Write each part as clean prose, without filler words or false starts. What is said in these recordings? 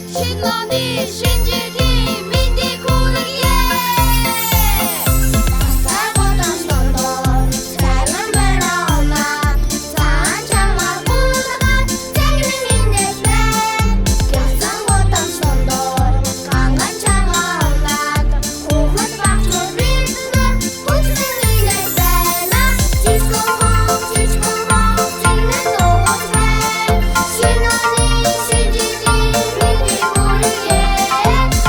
신나니 신지기 민디 구르기에 Dastarbodan stoldur Särmen beralar Sanchamlar uzalar Tegrin indekler Dastarbodan stoldur Kangan çağlarlar Kuhut bakçur bildiler Kutsuz indekler Disco hop, disco hop Tinglen doğuz ver Sinani sinjidi Mindi kuruye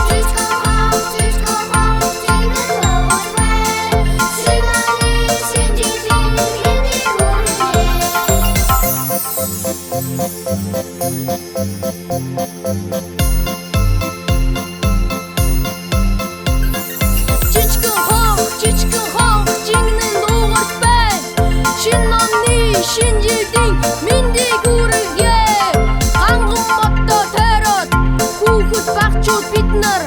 Disco hop, Tinglen doğuz ver Sinani sinjidi Mindi Чичкин хонг жигнэн дуугарч бай Шинэ оны шинжилдэг миндий гүрэлгээ Ханган мото тойроод Хүүхэд багчууд бид нар